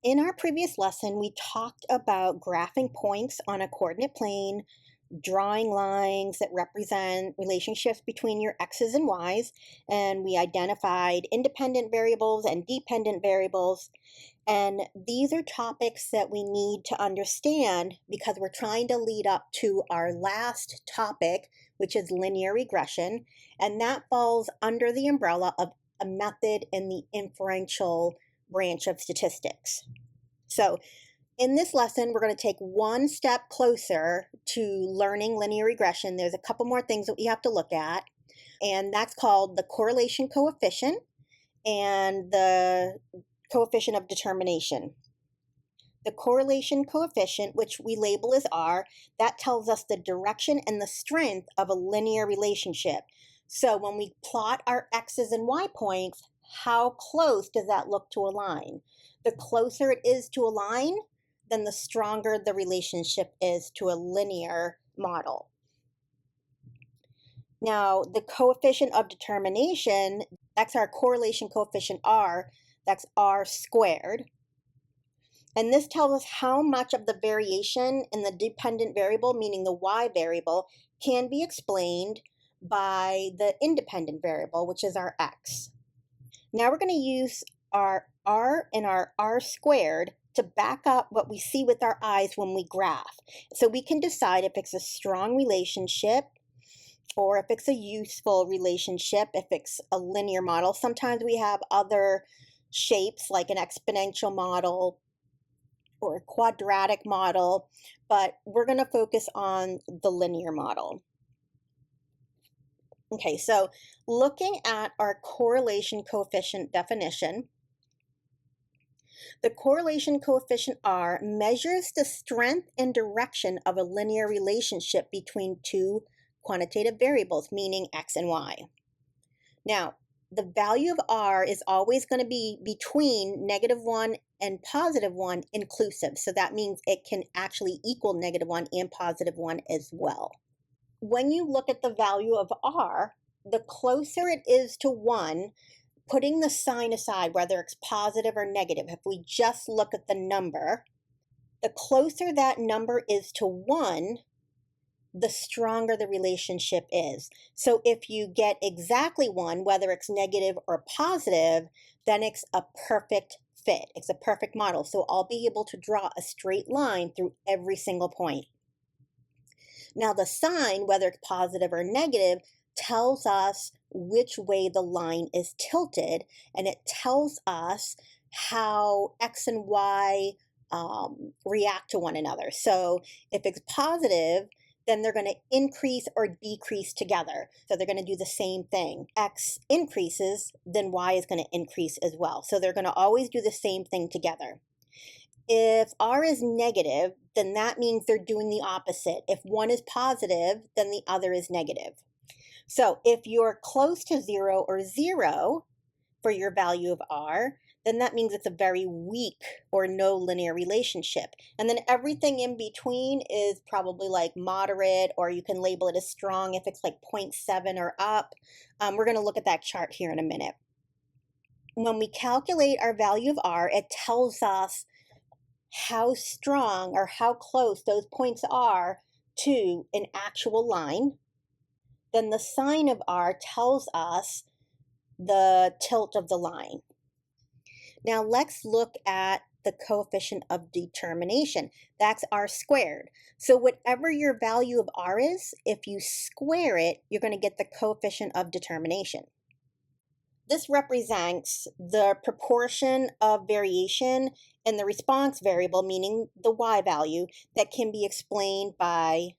In our previous lesson, we talked about graphing points on a coordinate plane, drawing lines that represent relationships between your x's and y's, and we identified independent variables and dependent variables. And these are topics that we need to understand because we're trying to lead up to our last topic, which is linear regression, and that falls under the umbrella of a method in the inferential branch of statistics. So in this lesson, we're going to take one step closer to learning linear regression. There's a couple more things that we have to look at, and that's called the correlation coefficient and the coefficient of determination. The correlation coefficient, which we label as R, that tells us the direction and the strength of a linear relationship. So when we plot our x's and y points, how close does that look to a line? The closer it is to a line, then the stronger the relationship is to a linear model. Now, the coefficient of determination, that's our correlation coefficient R, that's R squared. And this tells us how much of the variation in the dependent variable, meaning the y variable, can be explained by the independent variable, which is our x. Now we're going to use our R and our R squared to back up what we see with our eyes when we graph. So we can decide if it's a strong relationship or if it's a useful relationship, if it's a linear model. Sometimes we have other shapes like an exponential model or a quadratic model, but we're going to focus on the linear model. Okay, so looking at our correlation coefficient definition, the correlation coefficient R measures the strength and direction of a linear relationship between two quantitative variables, meaning x and y. Now, the value of R is always going to be between -1 and +1 inclusive. So that means it can actually equal -1 and +1 as well. When you look at the value of R, the closer it is to 1, putting the sign aside, whether it's positive or negative, if we just look at the number, the closer that number is to 1, the stronger the relationship is. So if you get exactly 1, whether it's negative or positive, then it's a perfect fit. It's a perfect model. So I'll be able to draw a straight line through every single point. Now the sign, whether it's positive or negative, tells us which way the line is tilted, and it tells us how x and y react to one another. So if it's positive, then they're going to increase or decrease together. So they're going to do the same thing. X increases, then y is going to increase as well. So they're going to always do the same thing together. If R is negative, then that means they're doing the opposite. If one is positive, then the other is negative. So if you're close to 0 or 0 for your value of R, then that means it's a very weak or no linear relationship. And then everything in between is probably like moderate, or you can label it as strong if it's like 0.7 or up. We're going to look at that chart here in a minute. When we calculate our value of R, it tells us how strong or how close those points are to an actual line. Then the sign of R tells us the tilt of the line. Now let's look at the coefficient of determination. That's R squared. So whatever your value of R is, if you square it, you're going to get the coefficient of determination. This represents the proportion of variation in the response variable, meaning the y value, that can be explained by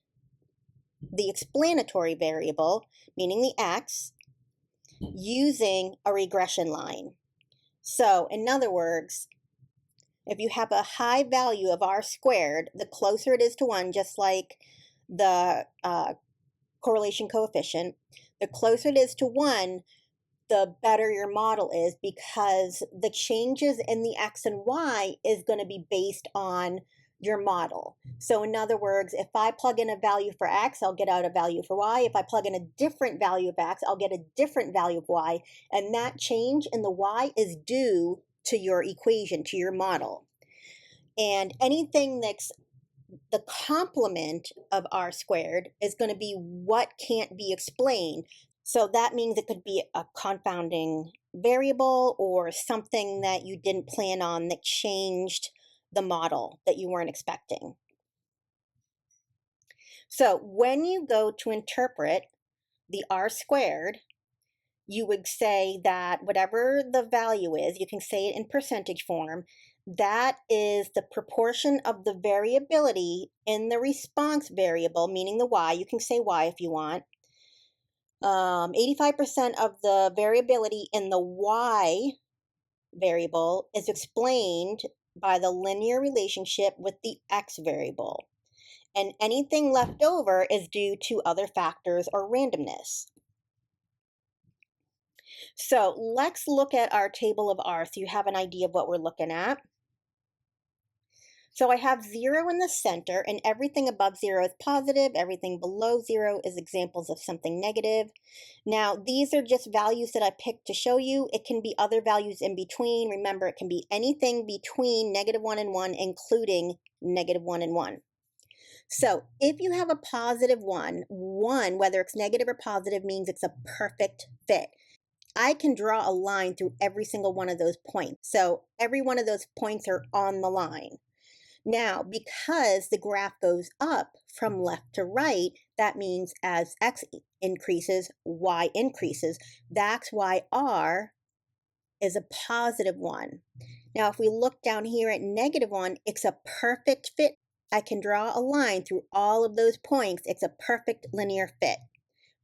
the explanatory variable, meaning the x, using a regression line. So in other words, if you have a high value of R squared, the closer it is to 1, just like the correlation coefficient, the closer it is to 1, the better your model is, because the changes in the x and y is going to be based on your model. So in other words, if I plug in a value for x, I'll get out a value for y. If I plug in a different value of x, I'll get a different value of y. And that change in the y is due to your equation, to your model. And anything that's the complement of r squared is going to be what can't be explained. So that means it could be a confounding variable or something that you didn't plan on that changed the model that you weren't expecting. So when you go to interpret the r squared, you would say that whatever the value is, you can say it in percentage form, that is the proportion of the variability in the response variable, meaning the y. You can say y if you want. 85% of the variability in the y variable is explained by the linear relationship with the x variable. And anything left over is due to other factors or randomness. So let's look at our table of R so you have an idea of what we're looking at. So I have 0 in the center, and everything above 0 is positive. Everything below 0 is examples of something negative. Now, these are just values that I picked to show you. It can be other values in between. Remember, it can be anything between -1 and 1, including -1 and 1. So if you have a positive 1, whether it's negative or positive, means it's a perfect fit. I can draw a line through every single one of those points. So every one of those points are on the line. Now, because the graph goes up from left to right, that means as x increases, y increases. That's why r is a positive 1. Now, if we look down here at -1, it's a perfect fit. I can draw a line through all of those points. It's a perfect linear fit.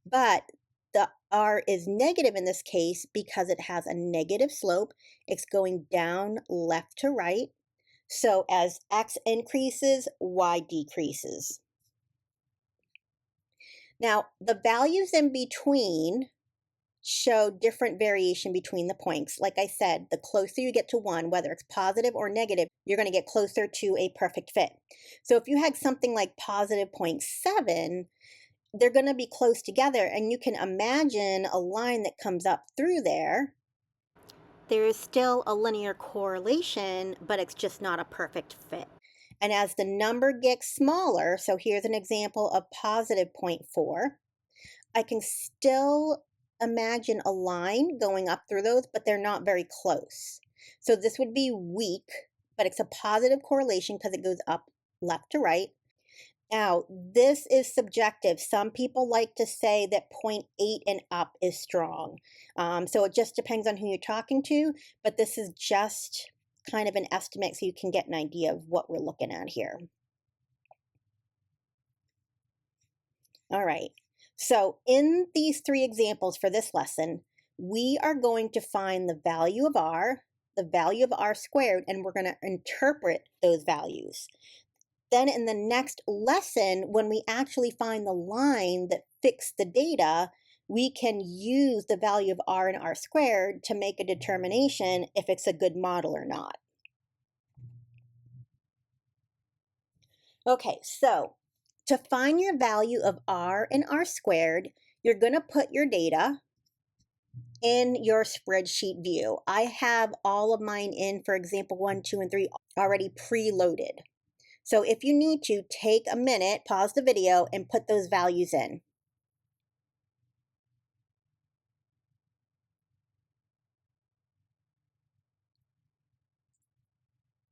But the r is negative in this case because it has a negative slope. It's going down left to right. So as x increases, y decreases. Now, the values in between show different variation between the points. Like I said, the closer you get to 1, whether it's positive or negative, you're going to get closer to a perfect fit. So if you had something like positive 0.7, they're going to be close together, and you can imagine a line that comes up through there. There is still a linear correlation, but it's just not a perfect fit. And as the number gets smaller, so here's an example of positive 0.4, I can still imagine a line going up through those, but they're not very close. So this would be weak, but it's a positive correlation because it goes up left to right. Now, this is subjective. Some people like to say that 0.8 and up is strong. So it just depends on who you're talking to, but this is just kind of an estimate so you can get an idea of what we're looking at here. All right, so in these 3 examples for this lesson, we are going to find the value of r, the value of r squared, and we're going to interpret those values. Then in the next lesson, when we actually find the line that fits the data, we can use the value of r and r squared to make a determination if it's a good model or not. Okay, so to find your value of r and r squared, you're going to put your data in your spreadsheet view. I have all of mine in, for example, 1, 2, and 3 already preloaded. So if you need to, take a minute, pause the video, and put those values in.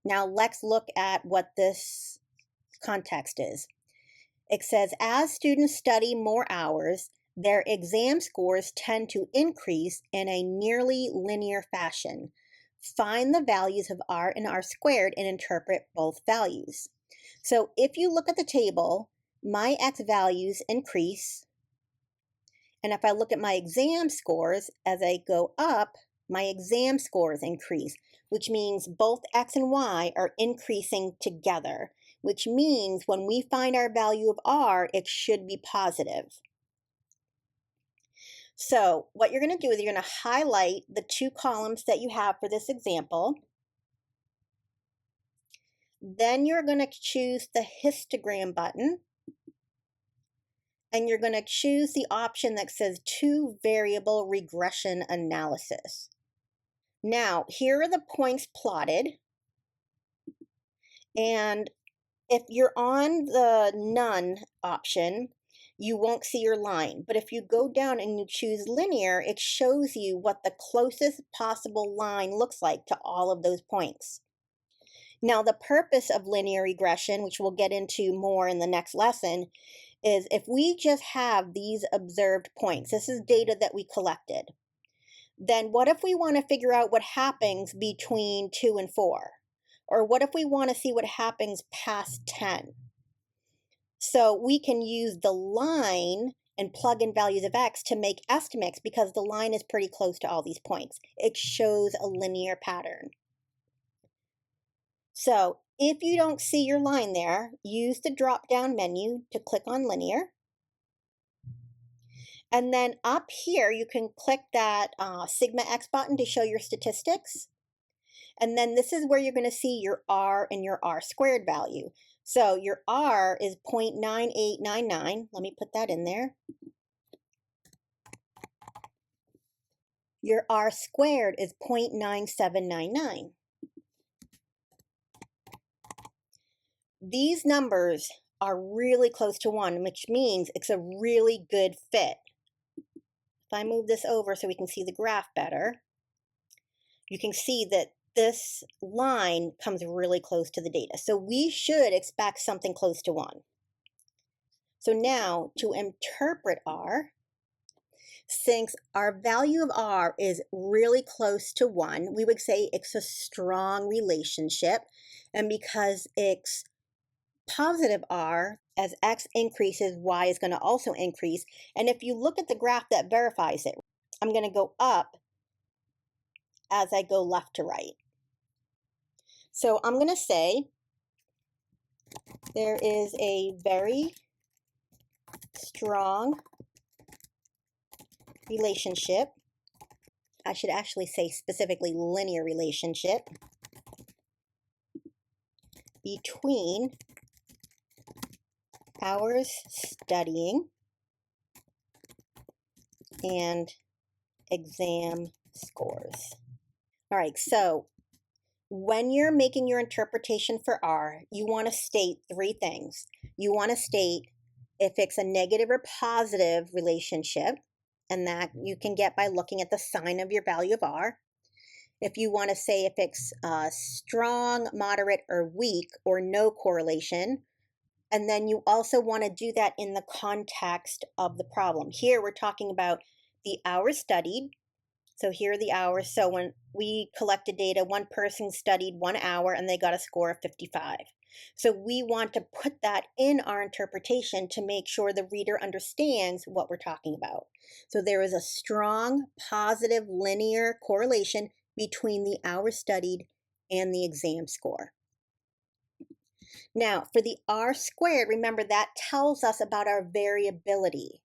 Now let's look at what this context is. It says, as students study more hours, their exam scores tend to increase in a nearly linear fashion. Find the values of r and r squared and interpret both values. So if you look at the table, my x values increase. And if I look at my exam scores, as I go up, my exam scores increase, which means both x and y are increasing together, which means when we find our value of r, it should be positive. So what you're going to do is you're going to highlight the 2 columns that you have for this example. Then you're going to choose the histogram button, and you're going to choose the option that says 2 variable regression analysis. Now, here are the points plotted, And if you're on the none option, you won't see your line. But if you go down and you choose linear, it shows you what the closest possible line looks like to all of those points. Now, the purpose of linear regression, which we'll get into more in the next lesson, is if we just have these observed points, this is data that we collected, then what if we want to figure out what happens between 2 and 4? Or what if we want to see what happens past 10? So we can use the line and plug in values of x to make estimates because the line is pretty close to all these points. It shows a linear pattern. So if you don't see your line there, use the drop-down menu to click on linear. And then up here, you can click that Sigma X button to show your statistics. And then this is where you're going to see your R and your R squared value. So your R is 0.9899. Let me put that in there. Your R squared is 0.9799. These numbers are really close to 1, which means it's a really good fit. If I move this over so we can see the graph better, you can see that this line comes really close to the data. So we should expect something close to 1. So now to interpret R, since our value of R is really close to 1, we would say it's a strong relationship. And because it's positive R, as x increases, y is going to also increase. And if you look at the graph that verifies it, I'm going to go up as I go left to right. So I'm going to say there is a very strong relationship. I should actually say specifically linear relationship between hours studying and exam scores. All right, so when you're making your interpretation for R, you want to state 3 things. You want to state if it's a negative or positive relationship, and that you can get by looking at the sign of your value of R. If you want to say if it's strong, moderate, or weak, or no correlation. And then you also want to do that in the context of the problem. Here we're talking about the hours studied. So here are the hours. So when we collected data, one person studied 1 hour and they got a score of 55. So we want to put that in our interpretation to make sure the reader understands what we're talking about. So there is a strong positive linear correlation between the hours studied and the exam score. Now, for the R squared, remember that tells us about our variability.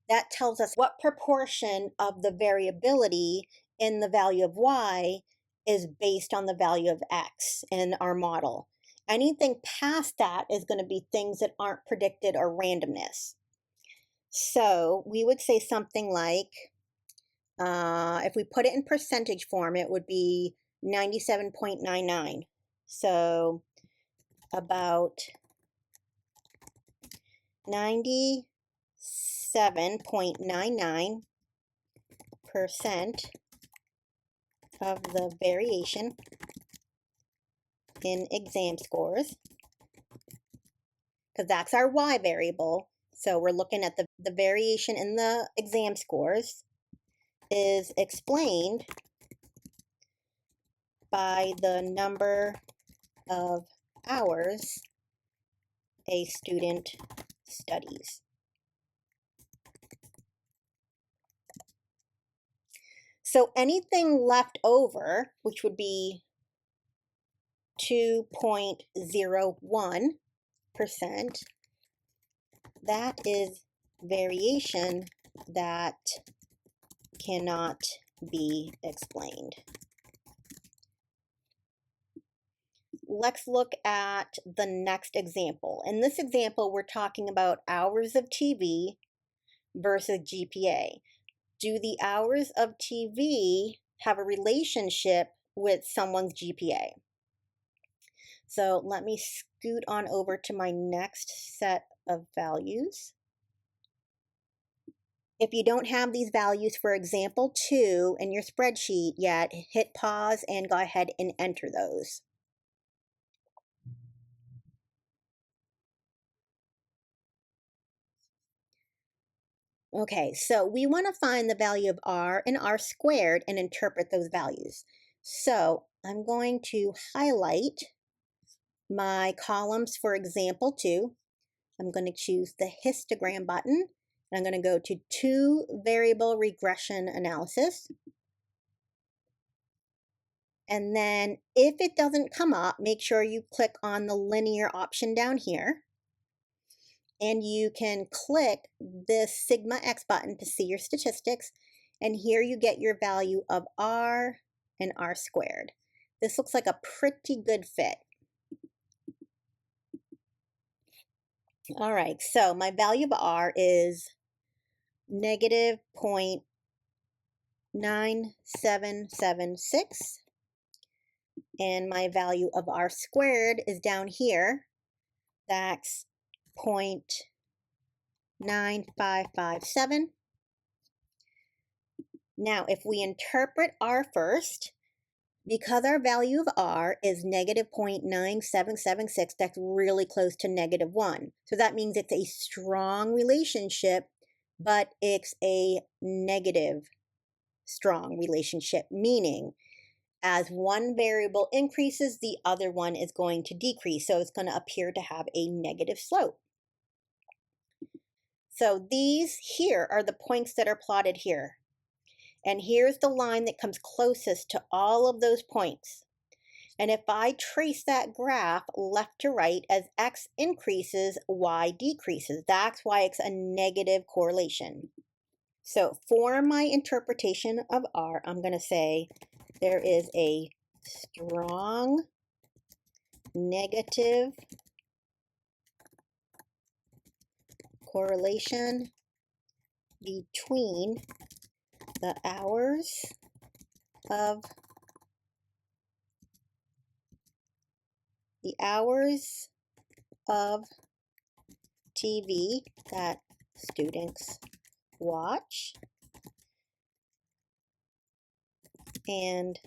That tells us what proportion of the variability in the value of y is based on the value of x in our model. Anything past that is going to be things that aren't predicted or randomness. So we would say something like, if we put it in percentage form, it would be 97.99. So about 97.99% of the variation in exam scores, because that's our y variable. So we're looking at the variation in the exam scores is explained by the number of hours a student studies. So anything left over, which would be 2.01%, that is variation that cannot be explained. Let's look at the next example. In this example, we're talking about hours of TV versus GPA. Do the hours of TV have a relationship with someone's GPA? So let me scoot on over to my next set of values. If you don't have these values for example 2 in your spreadsheet yet, hit pause and go ahead and enter those. Okay, so we want to find the value of r and r squared and interpret those values. So I'm going to highlight my columns for example 2. I'm going to choose the histogram button. And I'm going to go to 2 variable regression analysis. And then if it doesn't come up, make sure you click on the linear option down here. And you can click this sigma x button to see your statistics. And here you get your value of r and r squared. This looks like a pretty good fit. All right, so my value of r is negative 0.9776. And my value of r squared is down here. That's 0.9557. Now, if we interpret r first, because our value of r is negative 0.9776, that's really close to -1. So that means it's a strong relationship, but it's a negative strong relationship, meaning as one variable increases, the other one is going to decrease. So it's going to appear to have a negative slope. So these here are the points that are plotted here. And here's the line that comes closest to all of those points. And if I trace that graph left to right, as x increases, y decreases. That's why it's a negative correlation. So for my interpretation of r, I'm going to say there is a strong negative correlation between the hours of TV that students watch and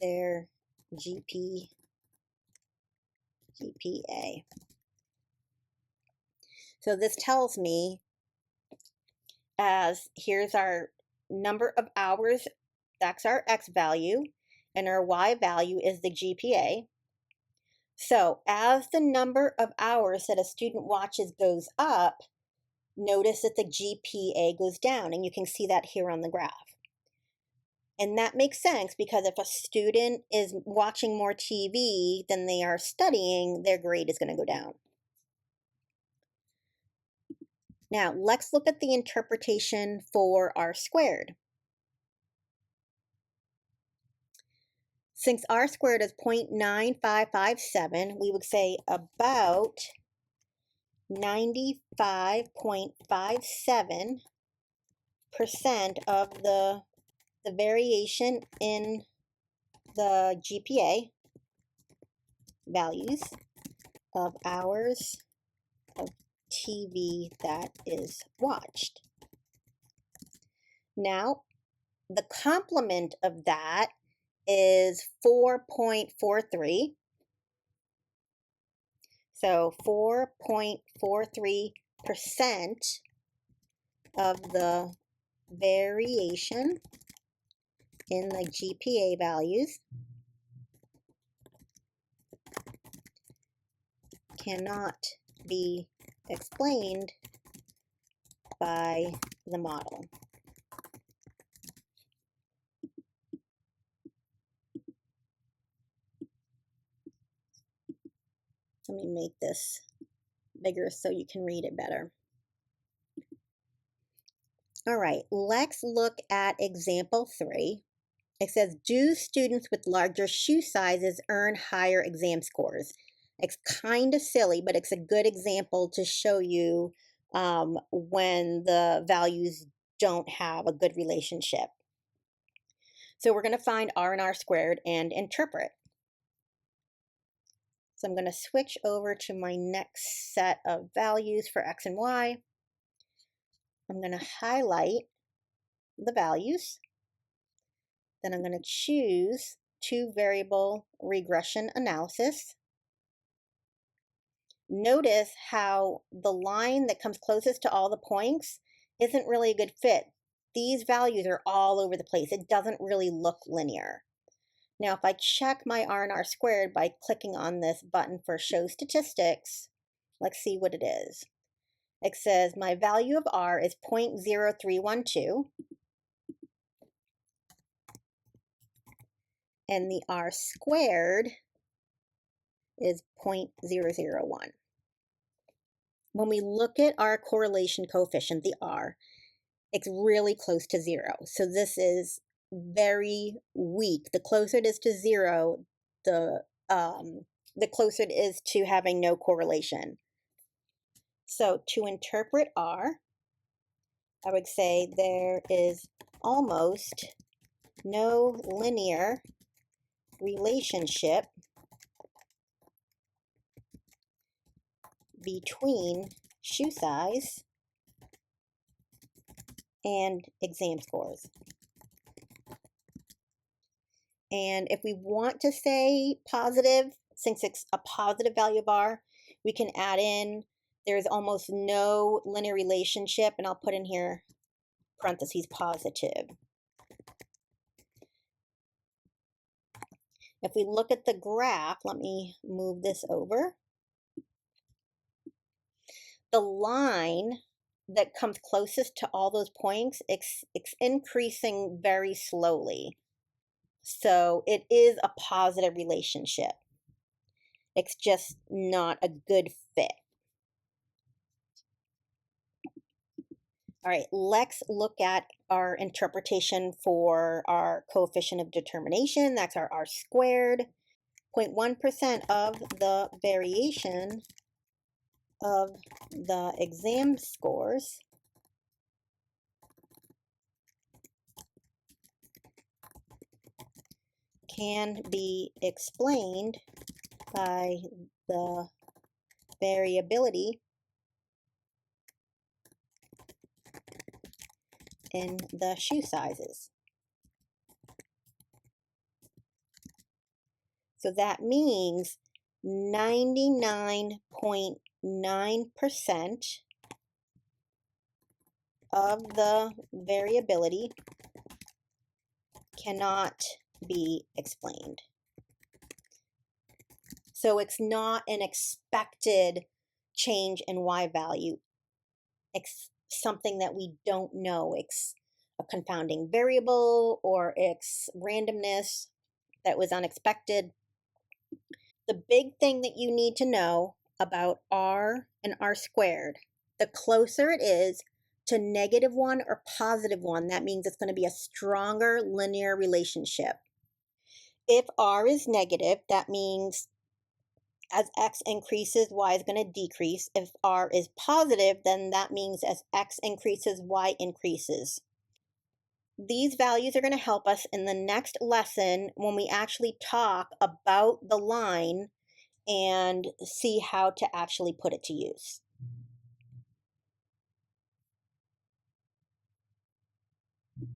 their GPA. So this tells me, as here's our number of hours, that's our x value, and our y value is the GPA. So as the number of hours that a student watches goes up, notice that the GPA goes down, and you can see that here on the graph. And that makes sense because if a student is watching more TV than they are studying, their grade is going to go down. Now, let's look at the interpretation for r squared. Since r squared is 0.9557, we would say about 95.57% of the variation in the GPA values of hours of TV that is watched. Now, the complement of that is 4.43. So 4.43% of the variation in the GPA values cannot be explained by the model. Let me make this bigger so you can read it better. All right, let's look at example 3. It says, do students with larger shoe sizes earn higher exam scores? It's kind of silly, but it's a good example to show you when the values don't have a good relationship. So we're going to find r and r squared and interpret. So I'm going to switch over to my next set of values for x and y. I'm going to highlight the values. Then I'm going to choose two variable regression analysis. Notice how the line that comes closest to all the points isn't really a good fit. These values are all over the place. It doesn't really look linear. Now, if I check my R and R squared by clicking on this button for show statistics, let's see what it is. It says my value of R is 0.0312. And the R squared is 0.001. When we look at our correlation coefficient, the R, it's really close to 0. So this is very weak. The closer it is to 0, the closer it is to having no correlation. So to interpret R, I would say there is almost no linear relationship between shoe size and exam scores. And if we want to say positive, since it's a positive value of R, we can add in there's almost no linear relationship, and I'll put in here parentheses positive. If we look at the graph, let me move this over. The line that comes closest to all those points, it's increasing very slowly. So it is a positive relationship. It's just not a good fit. All right, let's look at our interpretation for our coefficient of determination. That's our R squared. 0.1% of the variation of the exam scores can be explained by the variability in the shoe sizes. So that means 99.9% of the variability cannot be explained. So it's not an expected change in Y value. It's something that we don't know. It's a confounding variable, or it's randomness that was unexpected. The big thing that you need to know about R and R squared, the closer it is to -1 or +1, that means it's going to be a stronger linear relationship. If R is negative, that means as x increases, y is going to decrease. If R is positive, then that means as x increases, y increases. These values are going to help us in the next lesson when we actually talk about the line and see how to actually put it to use.